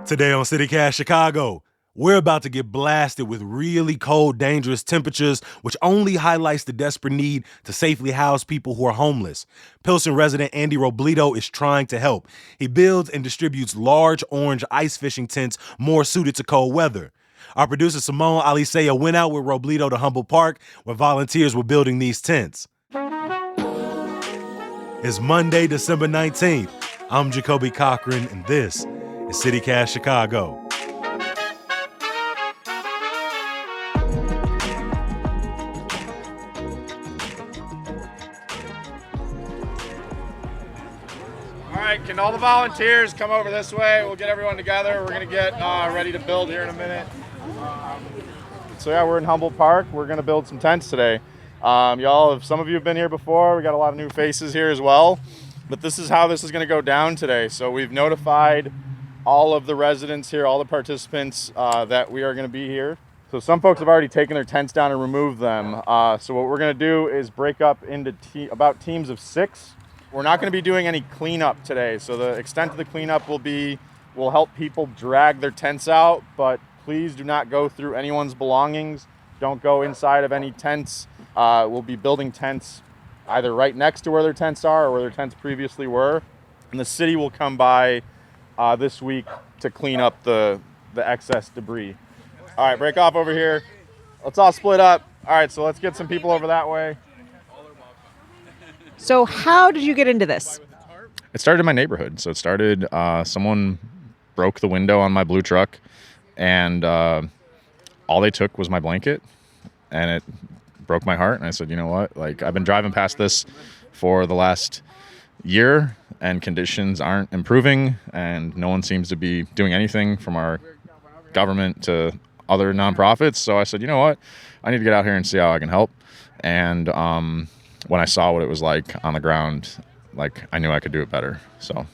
Today on CityCast Chicago, we're about to get blasted with really cold, dangerous temperatures, which only highlights the desperate need to safely house people who are homeless. Pilsen resident Andy Robledo is trying to help. He builds and distributes large orange ice fishing tents more suited to cold weather. Our producer Simone Alisea went out with Robledo to Humboldt Park, where volunteers were building these tents. It's Monday, December 19th. I'm Jacoby Cochran, and this is CityCast Chicago. All right, can all the volunteers come over this way? We'll get everyone together. We're going to get ready to build here in a minute. So yeah, we're in Humboldt Park. We're going to build some tents today. Some of you have been here before. We got a lot of new faces here as well. But this is how this is going to go down today. So we've notified all of the residents here, all the participants that we are going to be here. So some folks have already taken their tents down and removed them. So what we're going to do is break up into about teams of 6. We're not going to be doing any cleanup today. So the extent of the cleanup will help people drag their tents out, but please do not go through anyone's belongings. Don't go inside of any tents. We'll be building tents either right next to where their tents are or where their tents previously were. And the city will come by this week to clean up the excess debris. All right, break off over here. Let's all split up. All right, so let's get some people over that way. So how did you get into this? It started in my neighborhood. So it started, someone broke the window on my blue truck, and all they took was my blanket, and it broke my heart. And I said, you know what? Like, I've been driving past this for the last year, and conditions aren't improving, and no one seems to be doing anything from our government to other nonprofits. So I said, you know what? I need to get out here and see how I can help. And when I saw what it was like on the ground, like, I knew I could do it better. So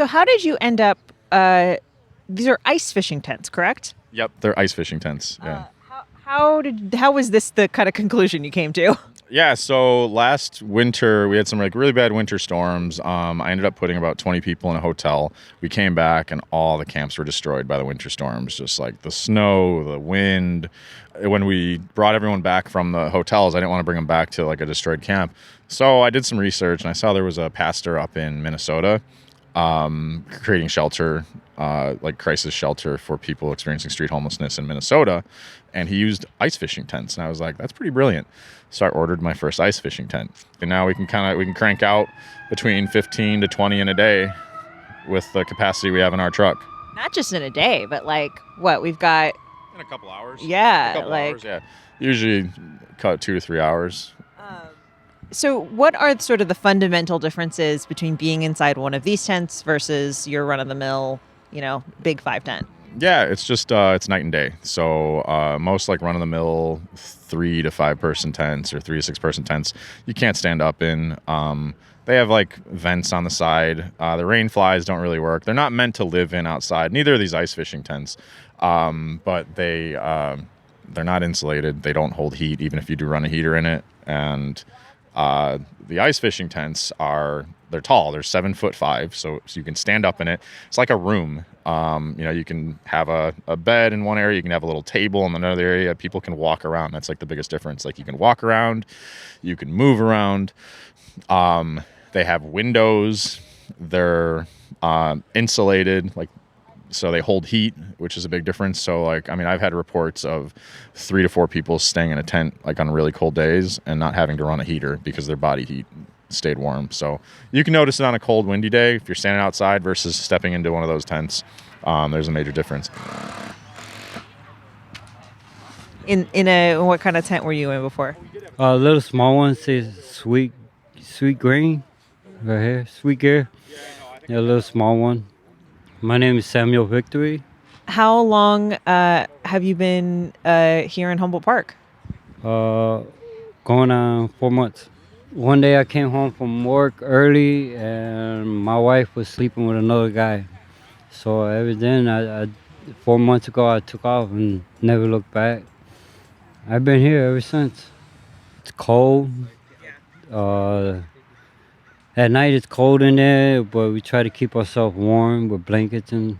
how did you end up, these are ice fishing tents, correct? Yep, they're ice fishing tents, yeah. How was this the kind of conclusion you came to? Yeah, so last winter, we had some really bad winter storms. I ended up putting about 20 people in a hotel. We came back, and all the camps were destroyed by the winter storms, just like the snow, the wind. When we brought everyone back from the hotels, I didn't want to bring them back to like a destroyed camp. So I did some research, and I saw there was a pastor up in Minnesota creating shelter, like crisis shelter for people experiencing street homelessness in Minnesota. And he used ice fishing tents. And I was like, that's pretty brilliant. So I ordered my first ice fishing tent. And now we can crank out between 15 to 20 in a day with the capacity we have in our truck. Not just in a day, but like what we've got. In a couple hours. Yeah. Hours, yeah. Usually cut 2 to 3 hours. So what are sort of the fundamental differences between being inside one of these tents versus your run-of-the-mill, big 5 tent? Yeah, it's just it's night and day. So most like run-of-the-mill 3 to 5 person tents or 3 to 6 person tents, you can't stand up in. They have like vents on the side. The rain flies don't really work. They're not meant to live in outside. Neither are these ice fishing tents, but they're not insulated. They don't hold heat, even if you do run a heater in it. And the ice fishing tents they're tall. They're 7'5", so you can stand up in it. It's like a room. You can have a bed in one area. You can have a little table in another area. People can walk around. That's like the biggest difference. Like, you can walk around, you can move around. They have windows. They're insulated, so they hold heat, which is a big difference. So I've had reports of 3 to 4 people staying in a tent on really cold days and not having to run a heater because their body heat stayed warm. So you can notice it on a cold, windy day if you're standing outside versus stepping into one of those tents. There's a major difference. What kind of tent were you in before? A little small one says sweet green right here, sweet gear. Yeah, a little small one. My name is Samuel Victory. How long have you been here in Humboldt Park? Going on 4 months. One day I came home from work early, and my wife was sleeping with another guy. So ever then, I 4 months ago, I took off and never looked back. I've been here ever since. It's cold. At night it's cold in there, but we try to keep ourselves warm with blankets and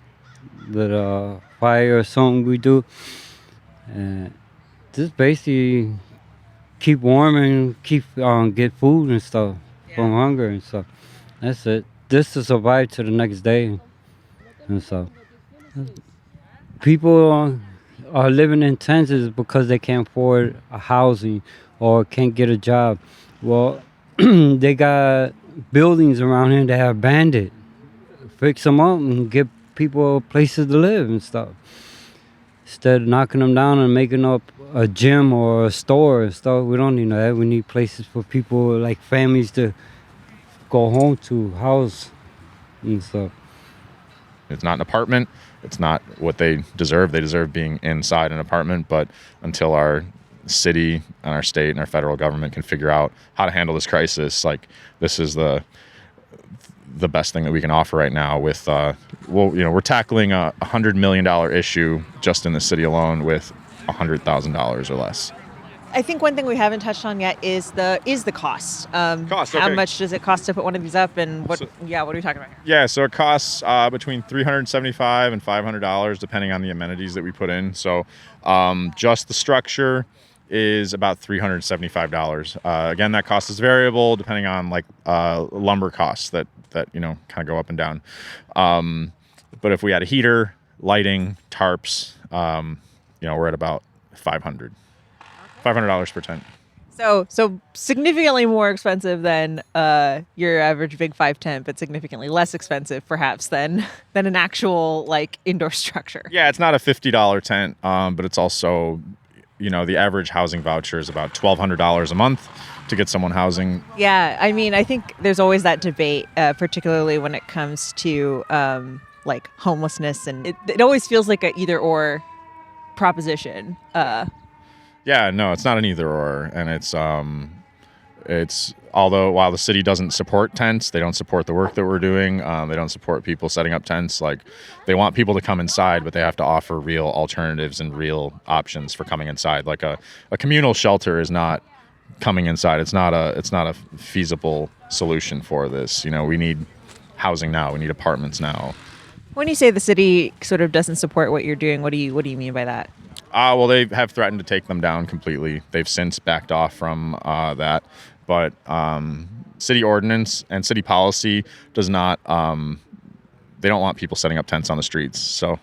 little fire or something we do, and just basically keep warm and keep get food and stuff from hunger and stuff. That's it. Just to survive to the next day and stuff. People are living in tents is because they can't afford a housing or can't get a job. Well, they got buildings around here that are abandoned. Fix them up and give people places to live and stuff. Instead of knocking them down and making up a gym or a store and stuff, we don't need that. We need places for people, like families, to go home to, house and stuff. It's not an apartment. It's not what they deserve. They deserve being inside an apartment. But until our city and our state and our federal government can figure out how to handle this crisis, like, this is the best thing that we can offer right now. With we're tackling a $100 million issue just in the city alone with $100,000 or less. I think one thing we haven't touched on yet is the cost. Cost, How okay. much does it cost to put one of these up, and what? What are we talking about here? Yeah, so it costs between $375 and $500 depending on the amenities that we put in. So just the structure is about $375. Again, that cost is variable depending on lumber costs that kind of go up and down. But if we had a heater, lighting, tarps, we're at about $500 per tent. So significantly more expensive than your average Big 5 tent, but significantly less expensive perhaps than an actual indoor structure. Yeah, it's not a $50 tent, but it's also, the average housing voucher is about $1,200 a month to get someone housing. Yeah, I mean, I think there's always that debate, particularly when it comes to homelessness, and it always feels like a either or proposition. Yeah, no, it's not an either or, and it's although while the city doesn't support tents, they don't support the work that we're doing. They don't support people setting up tents. They want people to come inside, but they have to offer real alternatives and real options for coming inside. Like a communal shelter is not coming inside. It's not a feasible solution for this. We need housing now. We need apartments now. When you say the city sort of doesn't support what you're doing, what do you mean by that? Well, they have threatened to take them down completely. They've since backed off from that. But city ordinance and city policy does not, they don't want people setting up tents on the streets. So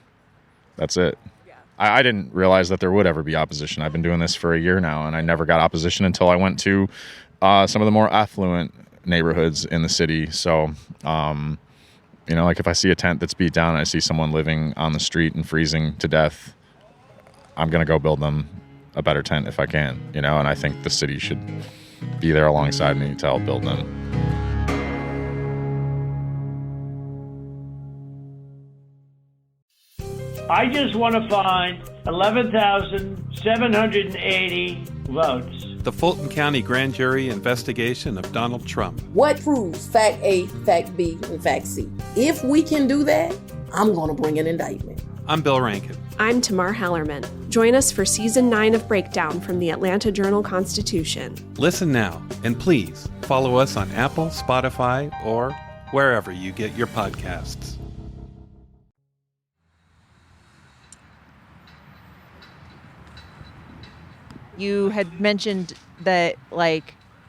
that's it. Yeah. I didn't realize that there would ever be opposition. I've been doing this for a year now, and I never got opposition until I went to some of the more affluent neighborhoods in the city. So, if I see a tent that's beat down and I see someone living on the street and freezing to death, I'm going to go build them a better tent if I can, and I think the city should be there alongside me to help build them. I just want to find 11,780 votes. The Fulton County Grand Jury investigation of Donald Trump. What proves fact A, fact B, and fact C? If we can do that, I'm going to bring an indictment. I'm Bill Rankin. I'm Tamar Hallerman. Join us for Season 9 of Breakdown from the Atlanta Journal-Constitution. Listen now, and please follow us on Apple, Spotify, or wherever you get your podcasts. You had mentioned that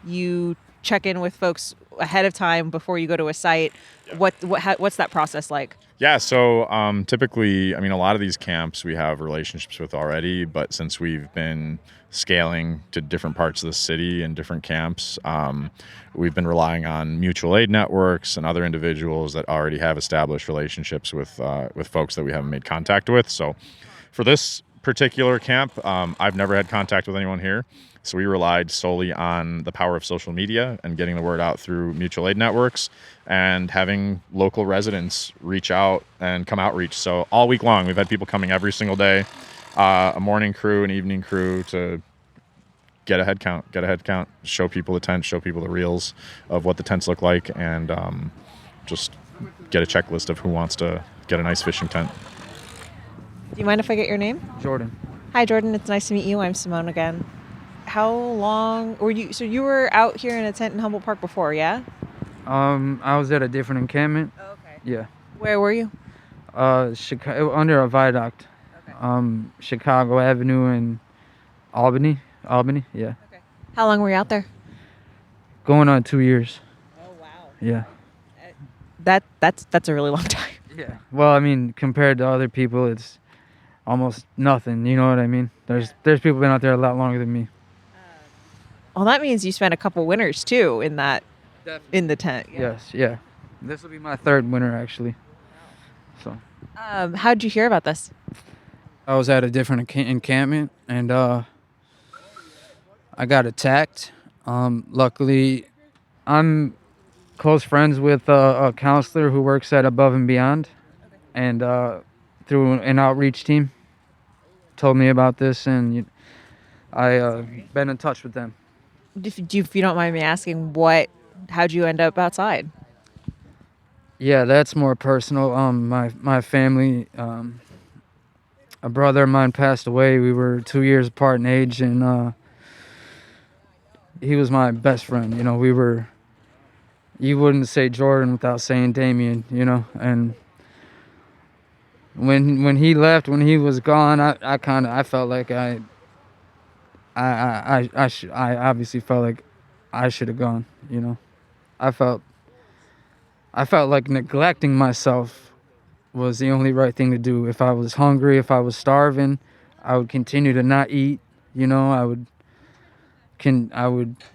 you check in with folks ahead of time before you go to a site. Yeah. What's that process like? Yeah, so typically, a lot of these camps we have relationships with already, but since we've been scaling to different parts of the city and different camps, we've been relying on mutual aid networks and other individuals that already have established relationships with folks that we haven't made contact with. So for this particular camp, I've never had contact with anyone here. So we relied solely on the power of social media and getting the word out through mutual aid networks and having local residents reach out and come outreach. So all week long, we've had people coming every single day, a morning crew, an evening crew, to get a head count, show people the tent, show people the reels of what the tents look like, and just get a checklist of who wants to get a nice fishing tent. Do you mind if I get your name? Jordan. Hi, Jordan. It's nice to meet you. I'm Simone again. How long were you? So you were out here in a tent in Humboldt Park before, yeah? I was at a different encampment. Oh, okay. Yeah. Where were you? Chicago, under a viaduct. Chicago Avenue in Albany. Albany, yeah. How long were you out there? Going on 2 years. Oh wow. Yeah. That's a really long time. Yeah. Well, I mean, compared to other people, it's almost nothing. You know what I mean? There's people been out there a lot longer than me. Well, that means you spent a couple winters too in the tent. Yeah. Yes. Yeah. This will be my third winter actually. So. How'd you hear about this? I was at a different encampment and I got attacked. Luckily, I'm close friends with a counselor who works at Above and Beyond, and through an outreach team, told me about this, and I been in touch with them. If you don't mind me asking, how'd you end up outside? Yeah, that's more personal. My family, a brother of mine passed away. We were 2 years apart in age, and he was my best friend. You know, you wouldn't say Jordan without saying Damien, you know. And when he left, when he was gone, I felt like I obviously felt like I should have gone, you know. I felt like neglecting myself was the only right thing to do. If I was hungry, if I was starving, I would continue to not eat, you know. I would,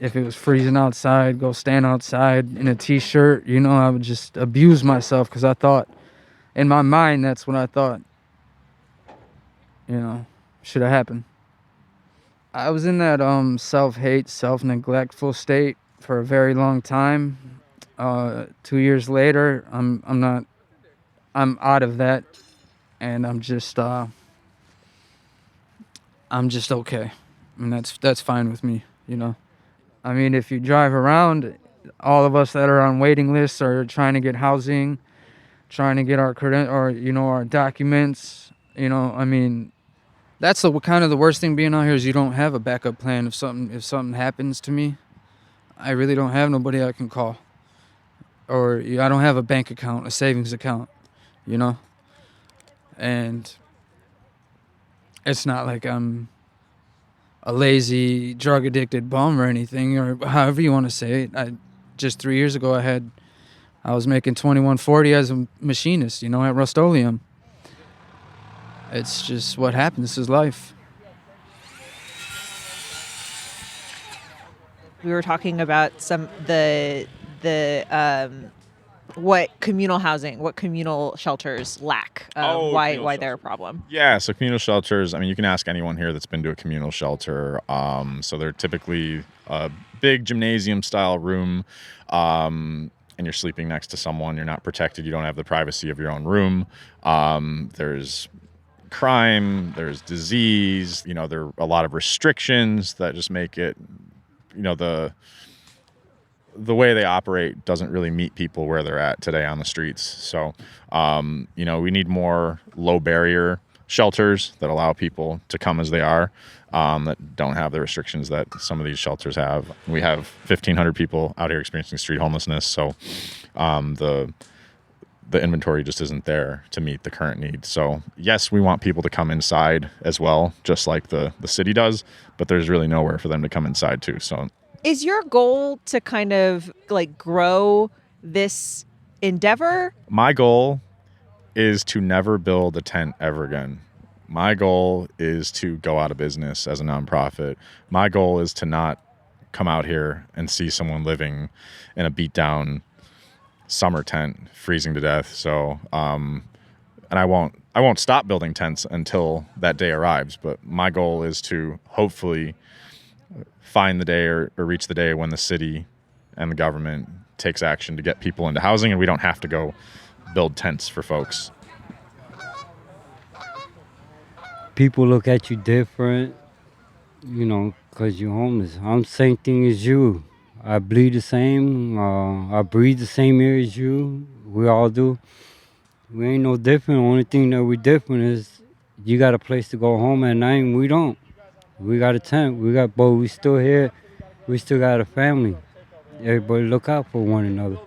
if it was freezing outside, go stand outside in a t-shirt, you know. I would just abuse myself because I thought, in my mind, that's what I thought, you know, should have happened. I was in that self-hate, self-neglectful state for a very long time. 2 years later, I'm out of that, and I'm just okay. I mean, that's fine with me, you know. I mean, if you drive around, all of us that are on waiting lists are trying to get housing, trying to get our our documents, you know. I mean, that's the kind of the worst thing being out here is you don't have a backup plan if something happens to me. I really don't have nobody I can call, or I don't have a bank account, a savings account, you know. And it's not like I'm a lazy, drug-addicted bum or anything, or however you want to say it. Just 3 years ago, I was making $21.40 as a machinist, you know, at Rust-Oleum. It's just what happens. This is life. We were talking about what communal shelters lack, why they're a problem. Yeah, so communal shelters, I mean, you can ask anyone here that's been to a communal shelter. So they're typically a big gymnasium-style room, and you're sleeping next to someone. You're not protected. You don't have the privacy of your own room. There's crime, there's disease, you know, there are a lot of restrictions that just make it, you know, the way they operate doesn't really meet people where they're at today on the streets. So, you know, we need more low barrier shelters that allow people to come as they are, that don't have the restrictions that some of these shelters have. We have 1,500 people out here experiencing street homelessness. So, the inventory just isn't there to meet the current need. So yes, we want people to come inside as well, just like the city does, but there's really nowhere for them to come inside too. So is your goal to kind of like grow this endeavor? My goal is to never build a tent ever again. My goal is to go out of business as a nonprofit. My goal is to not come out here and see someone living in a beat down summer tent, freezing to death. So, and I won't stop building tents until that day arrives. But my goal is to hopefully find the day or reach the day when the city and the government takes action to get people into housing, and we don't have to go build tents for folks. People look at you different, you know, because you're homeless. I'm the same thing as you. I bleed the same. I breathe the same air as you. We all do. We ain't no different. The only thing that we different is you got a place to go home at night and we don't. We got a tent. But we still here. We still got a family. Everybody look out for one another.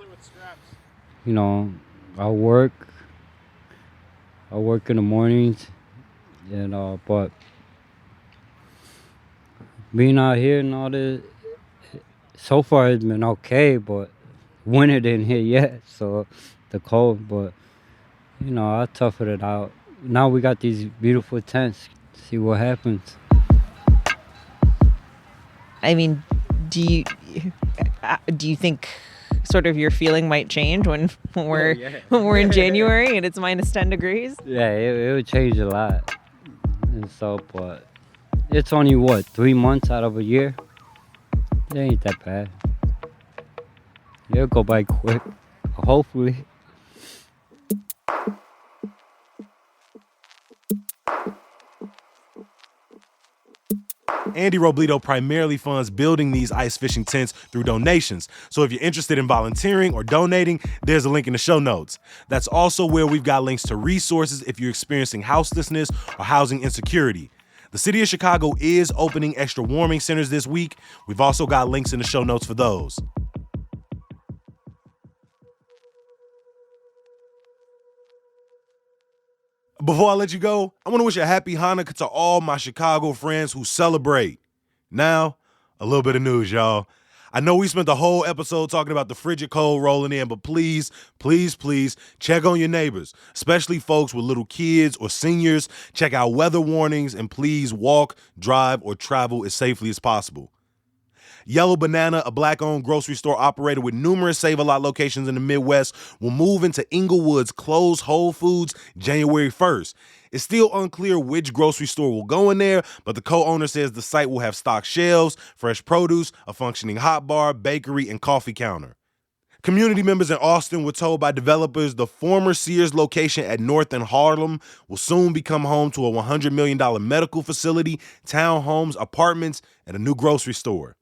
You know, I work. I work in the mornings, but being out here and all this, so far it's been okay, but winter didn't hit yet, so the cold, but I toughed it out. Now we got these beautiful tents. See what happens. I mean, do you think sort of your feeling might change when we're in January and it's minus 10 degrees? Yeah, it would change a lot. And so, but it's only 3 months out of a year. It ain't that bad. It'll go by quick, hopefully. Andy Robledo primarily funds building these ice fishing tents through donations. So if you're interested in volunteering or donating, there's a link in the show notes. That's also where we've got links to resources if you're experiencing houselessness or housing insecurity. The city of Chicago is opening extra warming centers this week. We've also got links in the show notes for those. Before I let you go, I want to wish a happy Hanukkah to all my Chicago friends who celebrate. Now, a little bit of news, y'all. I know we spent the whole episode talking about the frigid cold rolling in, but please, please, please check on your neighbors, especially folks with little kids or seniors. Check out weather warnings and please walk, drive, or travel as safely as possible. Yellow Banana, a Black-owned grocery store operator with numerous Save-A-Lot locations in the Midwest, will move into Inglewood's closed Whole Foods January 1st. It's still unclear which grocery store will go in there, but the co-owner says the site will have stocked shelves, fresh produce, a functioning hot bar, bakery, and coffee counter. Community members in Austin were told by developers the former Sears location at North and Harlem will soon become home to a $100 million medical facility, townhomes, apartments, and a new grocery store.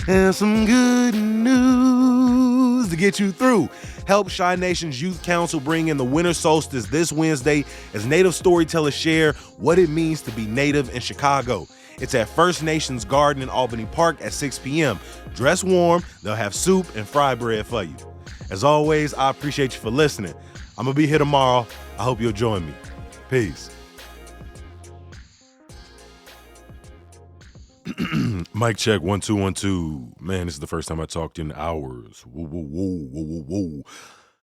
And some good news to get you through. Help Chi Nation's Youth Council bring in the winter solstice this Wednesday as Native storytellers share what it means to be Native in Chicago. It's at First Nations Garden in Albany Park at 6 p.m. Dress warm, they'll have soup and fry bread for you. As always, I appreciate you for listening. I'm going to be here tomorrow. I hope you'll join me. Peace. Mic check, 1 2 1 2. Man, this is the first time I talked in hours. Whoa, whoa, whoa, whoa, whoa, whoa.